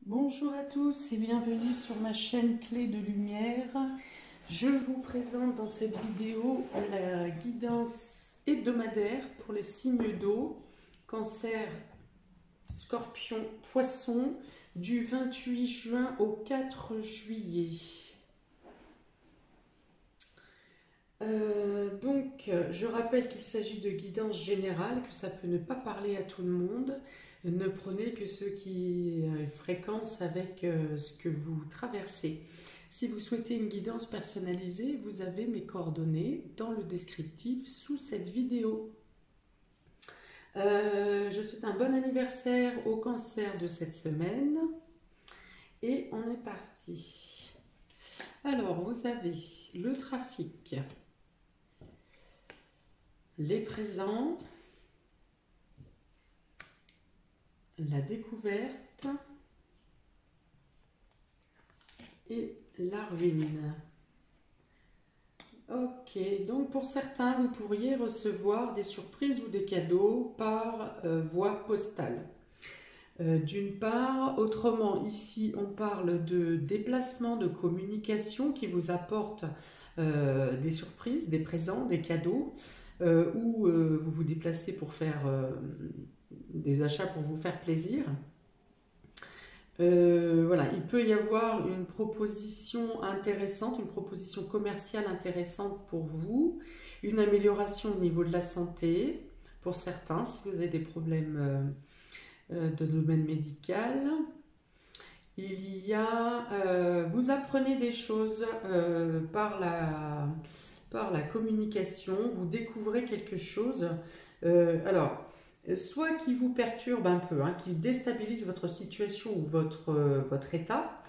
Bonjour à tous et bienvenue sur ma chaîne Clé de Lumière. Je vous présente dans cette vidéo la guidance hebdomadaire pour les signes d'eau, Cancer, Scorpion, Poisson, du 28 juin au 4 juillet. Je rappelle qu'il s'agit de guidance générale, que ça peut ne pas parler à tout le monde. Ne prenez que ce qui est fréquence avec ce que vous traversez. Si vous souhaitez une guidance personnalisée, vous avez mes coordonnées dans le descriptif sous cette vidéo. Je souhaite un bon anniversaire au Cancer de cette semaine. Et on est parti. Alors, vous avez le trafic, les présents, la découverte et la ruine. Ok, donc pour certains, vous pourriez recevoir des surprises ou des cadeaux par voie postale. D'une part, autrement, ici, on parle de déplacement, de communication qui vous apporte des surprises, des présents, des cadeaux, ou vous vous déplacez pour faire des achats pour vous faire plaisir. Voilà, il peut y avoir une proposition intéressante, une proposition commerciale intéressante pour vous, une amélioration au niveau de la santé pour certains, si vous avez des problèmes de domaine médical. Vous apprenez des choses par la communication, vous découvrez quelque chose. Soit qui vous perturbe un peu, qui déstabilise votre situation ou votre état,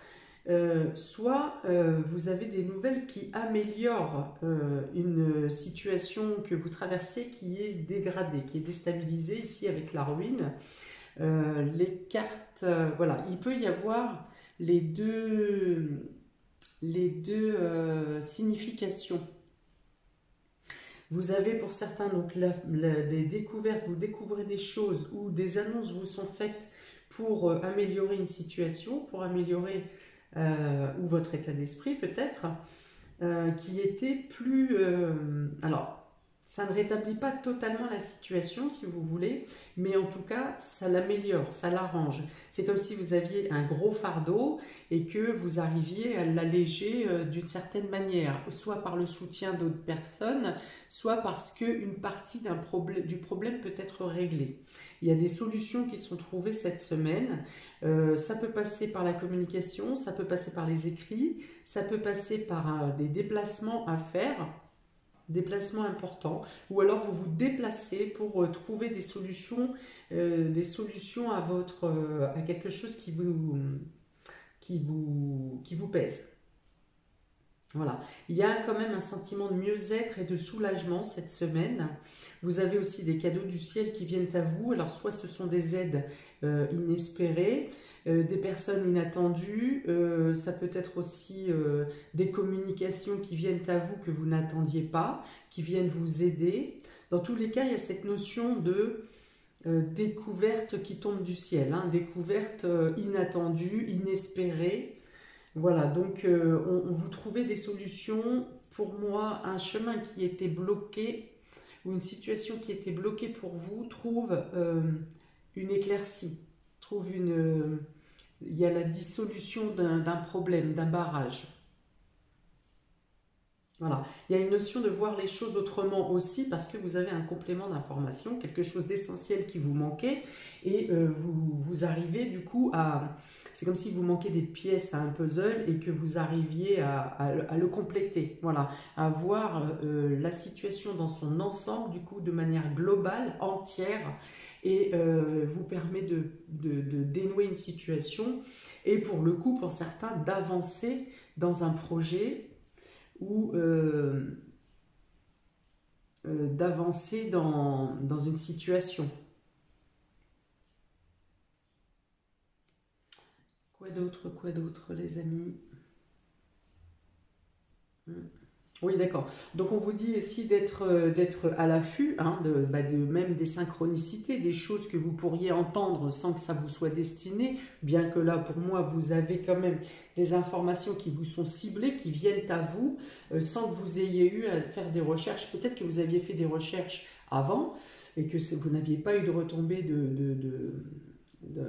soit vous avez des nouvelles qui améliorent une situation que vous traversez qui est dégradée, qui est déstabilisée ici avec la ruine. Les cartes, voilà, il peut y avoir les deux significations. Vous avez pour certains donc des découvertes, vous découvrez des choses ou des annonces vous sont faites pour améliorer une situation, pour améliorer ou votre état d'esprit peut-être, qui était plus... alors, ça ne rétablit pas totalement la situation, si vous voulez, mais en tout cas, ça l'améliore, ça l'arrange. C'est comme si vous aviez un gros fardeau et que vous arriviez à l'alléger d'une certaine manière, soit par le soutien d'autres personnes, soit parce qu'une partie du problème peut être réglée. Il y a des solutions qui sont trouvées cette semaine. Ça peut passer par la communication, ça peut passer par les écrits, ça peut passer par des déplacements à faire, déplacements importants, ou alors vous vous déplacez pour trouver des solutions à quelque chose qui vous pèse. Voilà, il y a quand même un sentiment de mieux-être et de soulagement cette semaine. Vous avez aussi des cadeaux du ciel qui viennent à vous. Alors soit ce sont des aides inespérées, des personnes inattendues, ça peut être aussi des communications qui viennent à vous que vous n'attendiez pas, qui viennent vous aider. Dans tous les cas, il y a cette notion de découverte qui tombe du ciel, découverte inattendue, inespérée. Voilà, donc vous trouvez des solutions. Pour moi, un chemin qui était bloqué ou une situation qui était bloquée pour vous trouve une éclaircie, il y a la dissolution d'un problème, d'un barrage. Voilà, il y a une notion de voir les choses autrement aussi parce que vous avez un complément d'information, quelque chose d'essentiel qui vous manquait et vous arrivez du coup à... C'est comme si vous manquez des pièces à un puzzle et que vous arriviez à le compléter, voilà, à voir la situation dans son ensemble du coup de manière globale, entière et vous permet de dénouer une situation et pour le coup, pour certains, d'avancer dans un projet ou d'avancer dans une situation. Quoi d'autre, les amis? Oui, d'accord. Donc on vous dit aussi d'être à l'affût, hein, même des synchronicités, des choses que vous pourriez entendre sans que ça vous soit destiné, bien que là, pour moi, vous avez quand même des informations qui vous sont ciblées, qui viennent à vous, sans que vous ayez eu à faire des recherches. Peut-être que vous aviez fait des recherches avant et que vous n'aviez pas eu de retombées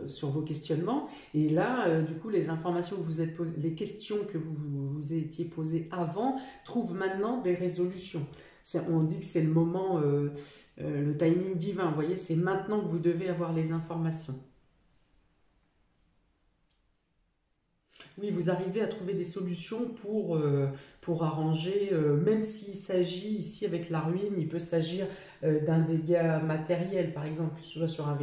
sur vos questionnements. Et là, du coup, les informations que vous êtes posées, les questions que vous étiez posées avant trouvent maintenant des résolutions. On dit que c'est le moment, le timing divin. Vous voyez, c'est maintenant que vous devez avoir les informations. Oui, vous arrivez à trouver des solutions pour arranger, même s'il s'agit ici avec la ruine, il peut s'agir d'un dégât matériel, par exemple, que ce soit sur un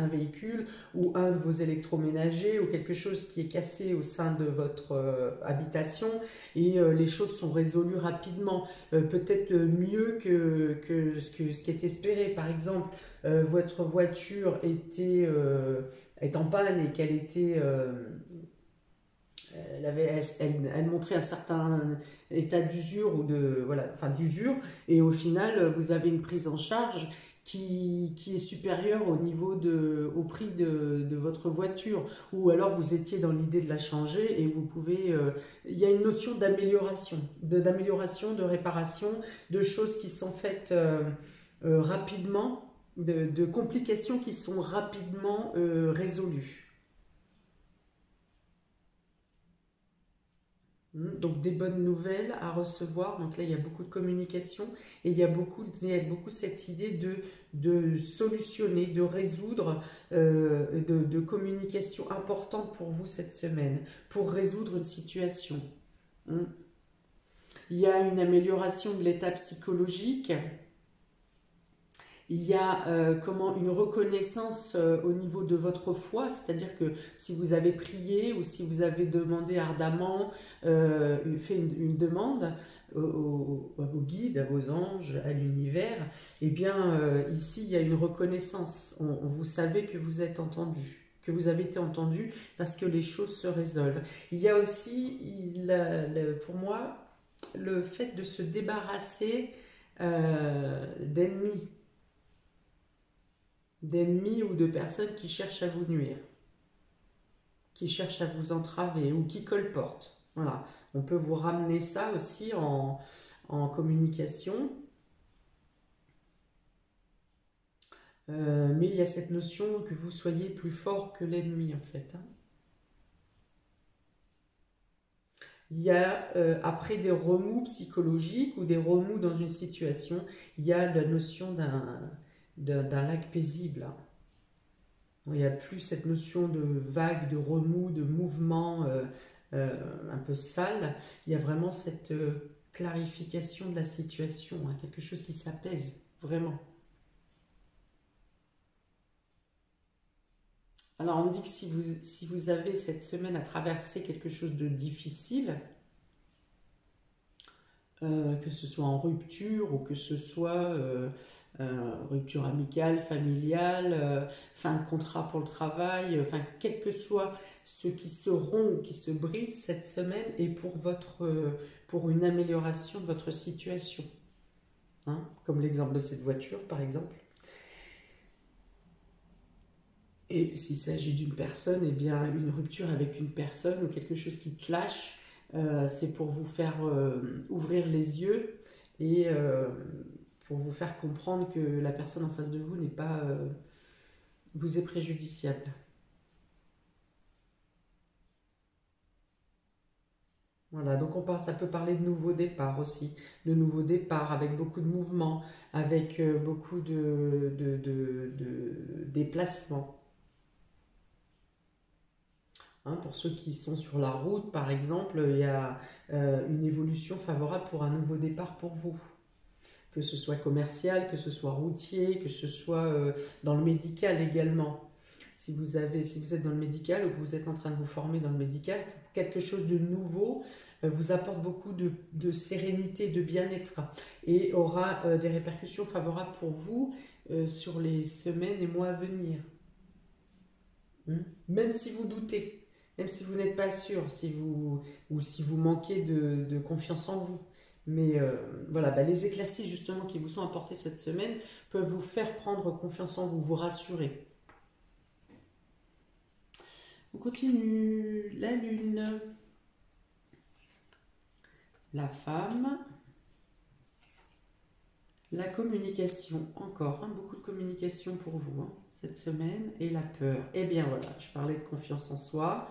véhicule ou un de vos électroménagers ou quelque chose qui est cassé au sein de votre habitation et les choses sont résolues rapidement, peut-être mieux que ce qui est espéré. Par exemple, votre voiture est en panne et qu'elle était elle montrait un certain état d'usure ou voilà, enfin d'usure, et au final, vous avez une prise en charge qui est supérieure au prix de votre voiture, ou alors vous étiez dans l'idée de la changer et vous pouvez, il y a une notion d'amélioration, de réparation, de choses qui sont faites rapidement, de complications qui sont rapidement résolues. Donc des bonnes nouvelles à recevoir. Donc là, il y a beaucoup de communication et il y a beaucoup cette idée de solutionner, de résoudre, de communication importante pour vous cette semaine, pour résoudre une situation. Hmm. Il y a une amélioration de l'état psychologique. Il y a une reconnaissance au niveau de votre foi, c'est-à-dire que si vous avez prié ou si vous avez demandé ardemment, fait une demande à vos guides, à vos anges, à l'univers, eh bien ici il y a une reconnaissance. Vous savez que vous êtes entendu, que vous avez été entendu parce que les choses se résolvent. Il y a aussi, pour moi, le fait de se débarrasser d'ennemis ou de personnes qui cherchent à vous nuire, qui cherchent à vous entraver ou qui colportent. Voilà, on peut vous ramener ça aussi en communication. Mais il y a cette notion que vous soyez plus fort que l'ennemi en fait, hein. Il y a, après des remous psychologiques ou des remous dans une situation, il y a la notion d'un lac paisible, hein. Il n'y a plus cette notion de vague, de remous, de mouvement un peu sale. Il y a vraiment cette clarification de la situation, hein, quelque chose qui s'apaise, vraiment. Alors on me dit que si vous avez cette semaine à traverser quelque chose de difficile, que ce soit en rupture ou que ce soit rupture amicale, familiale, fin de contrat pour le travail, enfin quel que soit ce qui se rompt ou qui se brise cette semaine et pour une amélioration de votre situation, hein, comme l'exemple de cette voiture par exemple. Et s'il s'agit d'une personne, eh bien une rupture avec une personne ou quelque chose qui clash, c'est pour vous faire ouvrir les yeux et pour vous faire comprendre que la personne en face de vous n'est pas vous est préjudiciable. Voilà, donc ça peut parler de nouveaux départs aussi, de nouveaux départs avec beaucoup de mouvements, avec beaucoup de déplacements. Hein, pour ceux qui sont sur la route, par exemple, il y a une évolution favorable pour un nouveau départ pour vous. Que ce soit commercial, que ce soit routier, que ce soit dans le médical également. Si vous êtes dans le médical ou que vous êtes en train de vous former dans le médical, quelque chose de nouveau vous apporte beaucoup de sérénité, de bien-être et aura des répercussions favorables pour vous sur les semaines et mois à venir. Même si vous doutez, même si vous n'êtes pas sûr, ou si vous manquez de confiance en vous. Mais voilà, bah, les éclaircies justement qui vous sont apportées cette semaine peuvent vous faire prendre confiance en vous, vous rassurer. On continue. La lune, la femme, la communication, encore, hein, beaucoup de communication pour vous hein, cette semaine, et la peur. Eh bien voilà, je parlais de confiance en soi.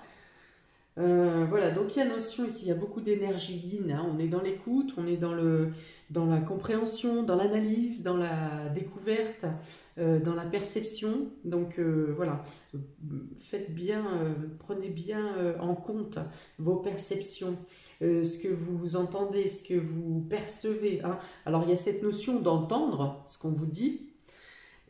Voilà, donc il y a notion ici, il y a beaucoup d'énergie yin, hein. On est dans l'écoute, on est dans la compréhension, dans l'analyse, dans la découverte, dans la perception. Donc voilà, faites bien, prenez bien en compte vos perceptions, ce que vous entendez, ce que vous percevez, hein. Alors il y a cette notion d'entendre ce qu'on vous dit,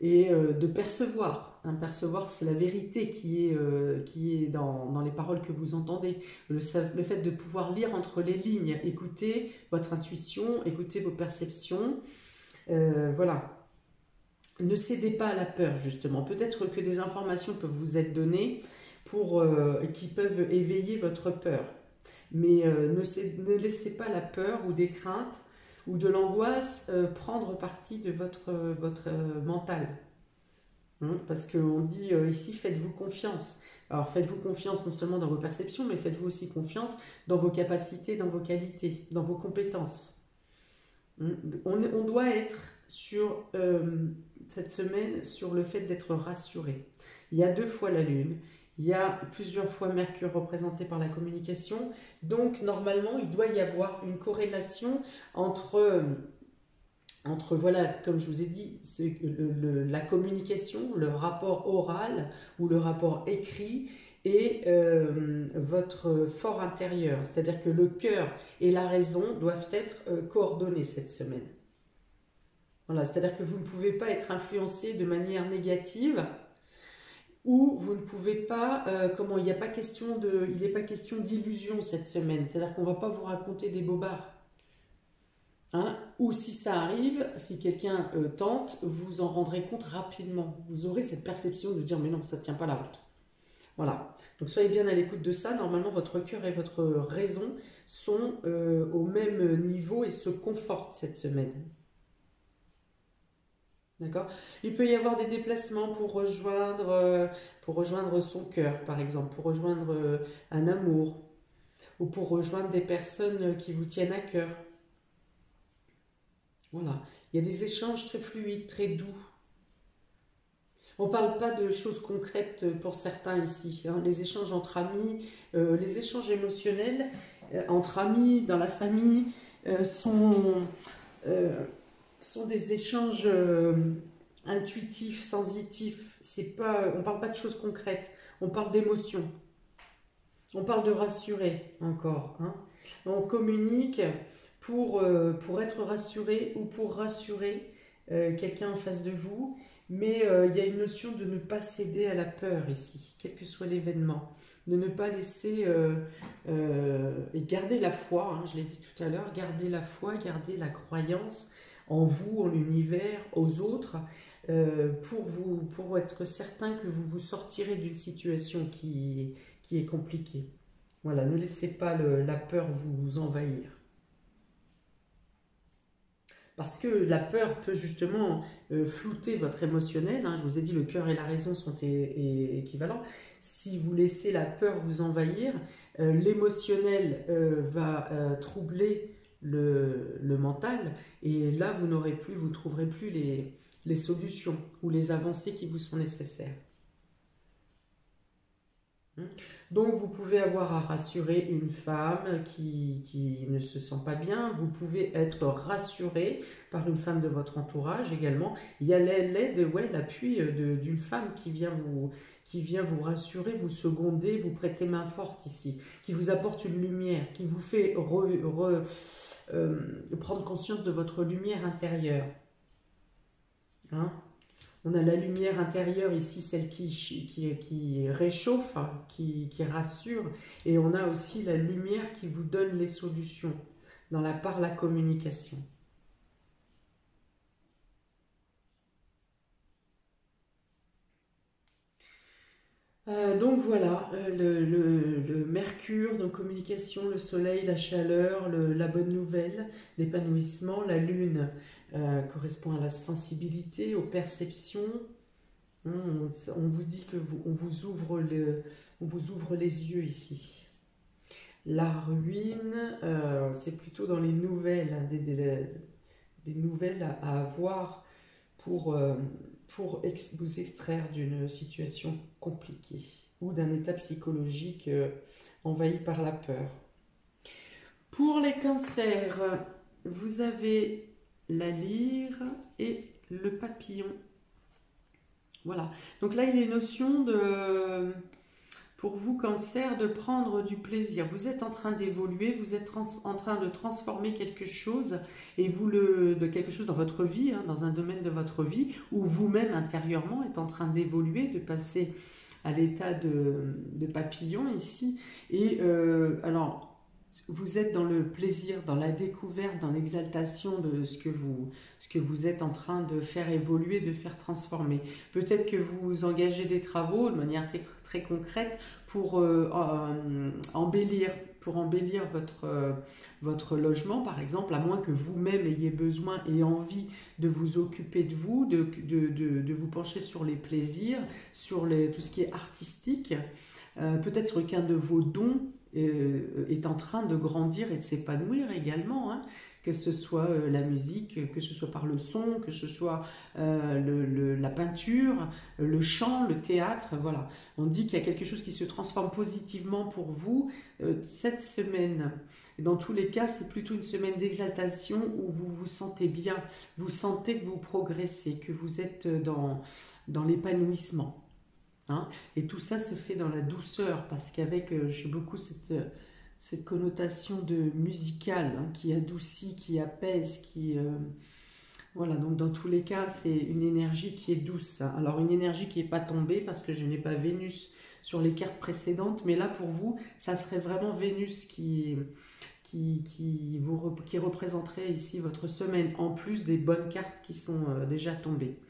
et de percevoir. Hein, percevoir, c'est la vérité qui est dans les paroles que vous entendez. Le fait de pouvoir lire entre les lignes, écouter votre intuition, écouter vos perceptions. Voilà. Ne cédez pas à la peur, justement. Peut-être que des informations peuvent vous être données qui peuvent éveiller votre peur. Mais ne laissez pas la peur ou des craintes ou de l'angoisse prendre partie de votre mental. Hein, parce qu'on dit ici, faites-vous confiance. Alors faites-vous confiance non seulement dans vos perceptions, mais faites-vous aussi confiance dans vos capacités, dans vos qualités, dans vos compétences. Hein, on doit être sur cette semaine sur le fait d'être rassuré. Il y a 2 fois la Lune, il y a plusieurs fois Mercure représenté par la communication, donc normalement il doit y avoir une corrélation entre, voilà, comme je vous ai dit, la communication, le rapport oral ou le rapport écrit et votre fort intérieur. C'est-à-dire que le cœur et la raison doivent être coordonnés cette semaine. Voilà, c'est-à-dire que vous ne pouvez pas être influencé de manière négative ou vous ne pouvez pas, il n'est pas question d'illusion cette semaine. C'est-à-dire qu'on ne va pas vous raconter des bobards. Hein, ou si ça arrive, si quelqu'un tente, vous en rendrez compte rapidement. Vous aurez cette perception de dire mais non, ça ne tient pas la route. Voilà. Donc soyez bien à l'écoute de ça. Normalement, votre cœur et votre raison sont au même niveau et se confortent cette semaine. D'accord. Il peut y avoir des déplacements pour rejoindre son cœur, par exemple, pour rejoindre un amour, ou pour rejoindre des personnes qui vous tiennent à cœur. Voilà. Il y a des échanges très fluides, très doux. On ne parle pas de choses concrètes pour certains ici. Hein. Les échanges entre amis, les échanges émotionnels entre amis, dans la famille, sont, des échanges intuitifs, sensitifs. On ne parle pas de choses concrètes, on parle d'émotions. On parle de rassurer encore. Hein. On communique pour être rassuré ou pour rassurer quelqu'un en face de vous. Mais il y a une notion de ne pas céder à la peur ici, quel que soit l'événement. De ne pas laisser et garder la foi, hein, je l'ai dit tout à l'heure, garder la foi, garder la croyance en vous, en l'univers, aux autres, pour être certain que vous vous sortirez d'une situation qui est compliquée. Voilà, ne laissez pas la peur vous envahir. Parce que la peur peut justement flouter votre émotionnel. Hein. Je vous ai dit, le cœur et la raison sont équivalents. Si vous laissez la peur vous envahir, l'émotionnel va troubler le mental. Et là, vous ne trouverez plus les solutions ou les avancées qui vous sont nécessaires. Donc vous pouvez avoir à rassurer une femme qui ne se sent pas bien, vous pouvez être rassuré par une femme de votre entourage également. Il y a l'aide, ouais, l'appui d'une femme qui vient vous rassurer, vous seconder, vous prêter main forte ici, qui vous apporte une lumière, qui vous fait prendre conscience de votre lumière intérieure. Hein? On a la lumière intérieure ici, celle qui réchauffe, qui rassure. Et on a aussi la lumière qui vous donne les solutions par la communication. Donc voilà, le Mercure donc communication, le soleil, la chaleur, la bonne nouvelle, l'épanouissement. La lune correspond à la sensibilité, aux perceptions. On vous dit que on vous ouvre les yeux ici. La ruine, c'est plutôt dans les nouvelles, hein, des nouvelles à avoir pour vous extraire d'une situation compliquée ou d'un état psychologique envahi par la peur. Pour les cancers, vous avez la lyre et le papillon. Voilà. Donc là, il y a une notion de, pour vous, cancer, de prendre du plaisir. Vous êtes en train d'évoluer, vous êtes en train de transformer quelque chose, et de quelque chose dans votre vie, hein, dans un domaine de votre vie, où vous-même intérieurement êtes en train d'évoluer, de passer à l'état de papillon ici. Et alors, vous êtes dans le plaisir, dans la découverte, dans l'exaltation de ce que vous êtes en train de faire évoluer, de faire transformer. Peut-être que vous engagez des travaux de manière très, très concrète pour embellir votre logement, par exemple, à moins que vous-même ayez besoin et envie de vous occuper de vous, de vous pencher sur les plaisirs, sur tout ce qui est artistique. Peut-être qu'un de vos dons est en train de grandir et de s'épanouir également, hein, que ce soit la musique, que ce soit par le son, que ce soit la peinture, le chant, le théâtre, voilà. On dit qu'il y a quelque chose qui se transforme positivement pour vous cette semaine. Et dans tous les cas, c'est plutôt une semaine d'exaltation où vous vous sentez bien, vous sentez que vous progressez, que vous êtes dans l'épanouissement. Hein, et tout ça se fait dans la douceur, parce qu'avec, j'ai beaucoup cette connotation de musicale, hein, qui adoucit, qui apaise, voilà, donc dans tous les cas, c'est une énergie qui est douce. Hein. Alors une énergie qui n'est pas tombée, parce que je n'ai pas Vénus sur les cartes précédentes, mais là pour vous, ça serait vraiment Vénus qui représenterait ici votre semaine, en plus des bonnes cartes qui sont déjà tombées.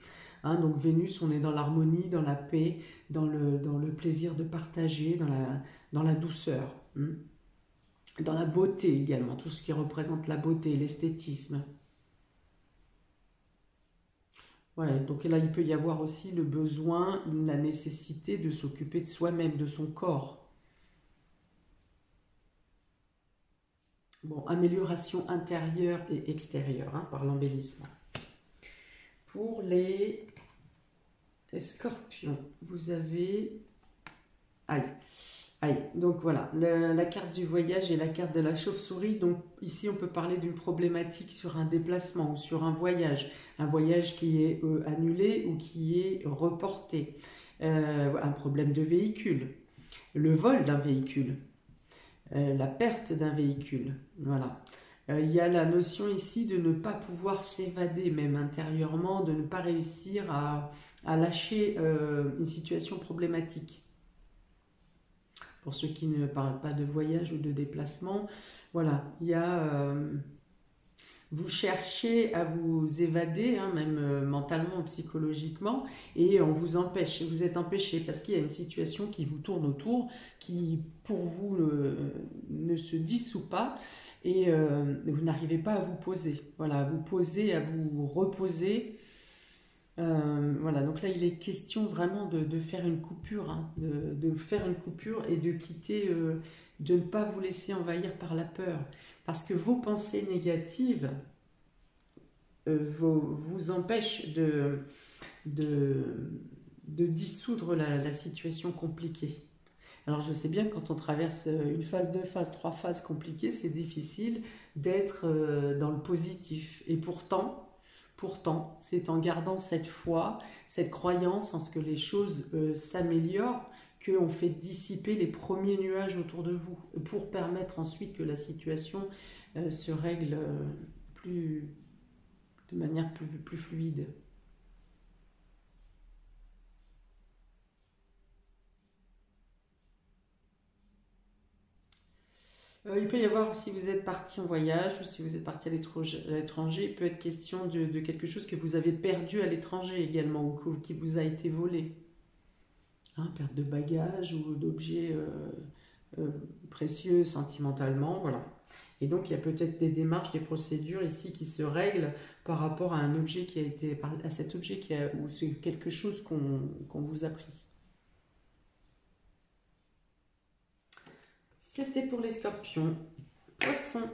Hein, donc Vénus, on est dans l'harmonie, dans la paix, dans le plaisir de partager, dans la douceur, dans la beauté également, tout ce qui représente la beauté, l'esthétisme. Voilà, donc là, il peut y avoir aussi le besoin, la nécessité de s'occuper de soi-même, de son corps. Bon, amélioration intérieure et extérieure, hein, par l'embellissement. Pour les Scorpions, vous avez... Aïe, aïe. Donc voilà, la carte du voyage et la carte de la chauve-souris. Donc ici, on peut parler d'une problématique sur un déplacement ou sur un voyage qui est annulé ou qui est reporté. Un problème de véhicule, le vol d'un véhicule, la perte d'un véhicule. Voilà. Il y a la notion ici de ne pas pouvoir s'évader, même intérieurement, de ne pas réussir à lâcher une situation problématique. Pour ceux qui ne parlent pas de voyage ou de déplacement, voilà, il y a... vous cherchez à vous évader, hein, même mentalement ou psychologiquement, et on vous empêche, vous êtes empêché parce qu'il y a une situation qui vous tourne autour, qui pour vous ne se dissout pas, et vous n'arrivez pas à vous poser, voilà, à vous poser, à vous reposer. Voilà, donc là il est question vraiment de faire une coupure, hein, de faire une coupure et de quitter, de ne pas vous laisser envahir par la peur, parce que vos pensées négatives vous empêchent de dissoudre la situation compliquée. Alors je sais bien que quand on traverse une phase, 2 phases, 3 phases compliquées, c'est difficile d'être dans le positif. Et pourtant, c'est en gardant cette foi, cette croyance en ce que les choses s'améliorent, qu'on fait dissiper les premiers nuages autour de vous, pour permettre ensuite que la situation se règle de manière plus fluide. Il peut y avoir, si vous êtes parti en voyage ou si vous êtes parti à l'étranger, il peut être question de quelque chose que vous avez perdu à l'étranger également, ou qui vous a été volé. Hein, perte de bagages ou d'objets précieux sentimentalement, voilà. Et donc, il y a peut-être des démarches, des procédures ici qui se règlent par rapport à un objet qui a été, à cet objet ou c'est quelque chose qu'on vous a pris. C'était pour les scorpions. Poissons.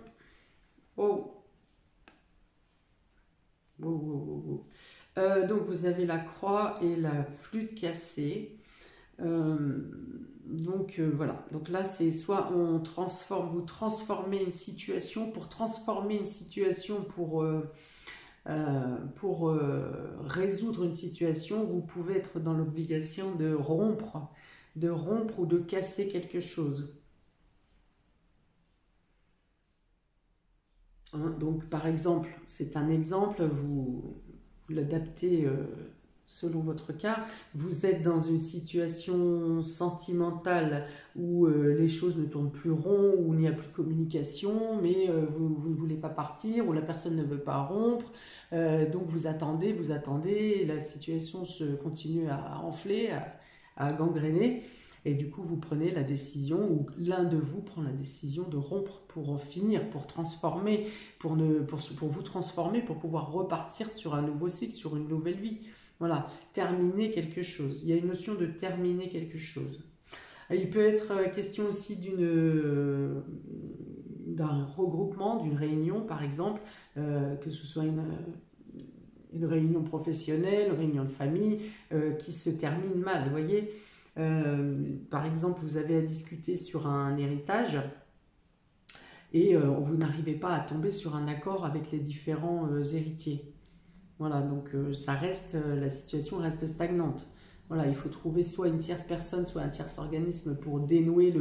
Oh. Oh, oh, oh, oh. Donc, vous avez la croix et la flûte cassée. Voilà, donc là c'est soit on transforme, vous transformez une situation, pour transformer une situation, pour résoudre une situation, vous pouvez être dans l'obligation de rompre ou de casser quelque chose. Hein, donc par exemple, c'est un exemple, vous l'adaptez selon votre cas, vous êtes dans une situation sentimentale où les choses ne tournent plus rond, où il n'y a plus de communication, mais vous ne voulez pas partir, ou la personne ne veut pas rompre, donc vous attendez, et la situation se continue à enfler, à gangréner, et du coup vous prenez la décision, ou l'un de vous prend la décision de rompre pour en finir, pour transformer, pour vous transformer, pour pouvoir repartir sur un nouveau cycle, sur une nouvelle vie. Voilà, terminer quelque chose. Il y a une notion de terminer quelque chose. Il peut être question aussi d'un regroupement, d'une réunion par exemple, que ce soit une réunion professionnelle, une réunion de famille, qui se termine mal, vous voyez. Par exemple, vous avez à discuter sur un héritage et vous n'arrivez pas à tomber sur un accord avec les différents héritiers. Voilà, donc la situation reste stagnante. Voilà, il faut trouver soit une tierce personne, soit un tierce organisme pour dénouer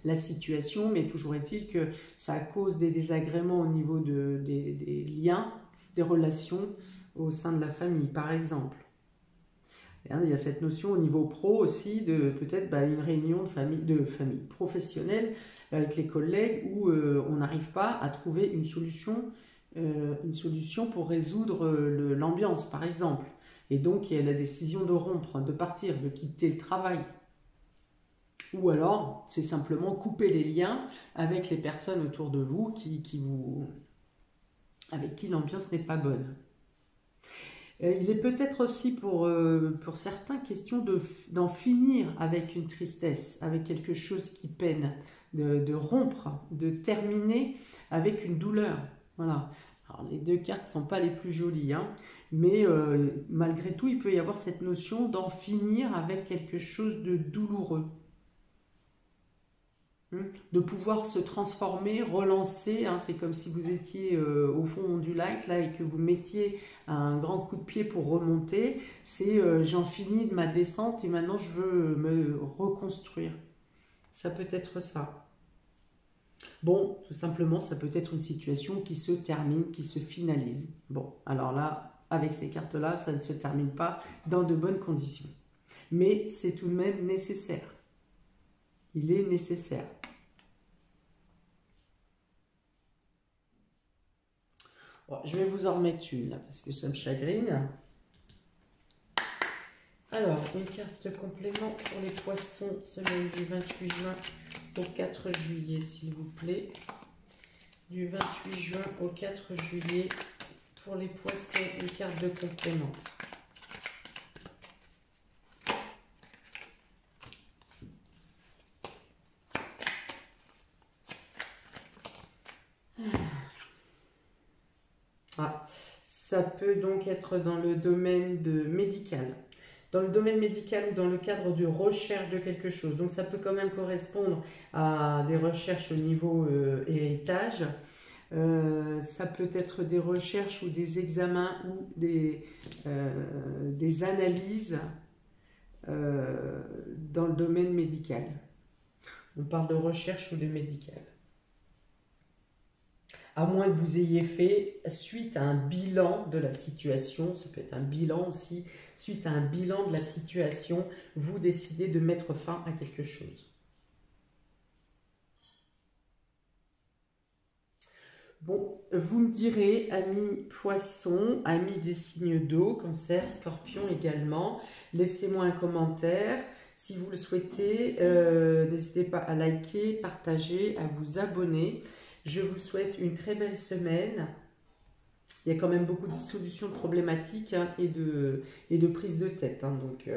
la situation, mais toujours est-il que ça cause des désagréments au niveau des liens, des relations au sein de la famille, par exemple. Et, hein, il y a cette notion au niveau pro aussi de peut-être une réunion de famille professionnelle avec les collègues où on n'arrive pas à trouver une solution pour résoudre l'ambiance, par exemple. Et donc, il y a la décision de rompre, de partir, de quitter le travail. Ou alors, c'est simplement couper les liens avec les personnes autour de vous avec qui l'ambiance n'est pas bonne. Il est peut-être aussi pour certains question d'en finir avec une tristesse, avec quelque chose qui peine, de rompre, de terminer avec une douleur. Voilà. Alors, les deux cartes ne sont pas les plus jolies, hein, mais malgré tout, il peut y avoir cette notion d'en finir avec quelque chose de douloureux. De pouvoir se transformer, relancer, hein, c'est comme si vous étiez au fond du lac là, et que vous mettiez un grand coup de pied pour remonter, c'est j'en finis de ma descente et maintenant je veux me reconstruire. Ça peut être ça. Bon, tout simplement, ça peut être une situation qui se termine, qui se finalise. Bon, alors là, avec ces cartes-là, ça ne se termine pas dans de bonnes conditions. Mais c'est tout de même nécessaire. Il est nécessaire. Bon, je vais vous en remettre une, là, parce que ça me chagrine. Alors, une carte complément pour les poissons, semaine du 28 juin au 4 juillet, s'il vous plaît. Du 28 juin au 4 juillet, pour les poissons, une carte de complément. Ça peut donc être dans le domaine médical. Dans le domaine médical ou dans le cadre de recherche de quelque chose. Donc ça peut quand même correspondre à des recherches au niveau héritage. Ça peut être des recherches ou des examens ou des analyses dans le domaine médical. On parle de recherche ou de médical. À moins que vous ayez fait, suite à un bilan de la situation, ça peut être un bilan aussi, suite à un bilan de la situation, vous décidez de mettre fin à quelque chose. Bon, vous me direz, amis poissons, amis des signes d'eau, cancer, scorpion également, laissez-moi un commentaire. Si vous le souhaitez, n'hésitez pas à liker, partager, à vous abonner. Je vous souhaite une très belle semaine. Il y a quand même beaucoup de solutions problématiques hein, et de prise de tête. Hein, donc,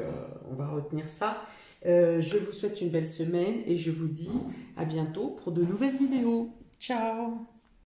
on va retenir ça. Je vous souhaite une belle semaine et je vous dis à bientôt pour de nouvelles vidéos. Ciao!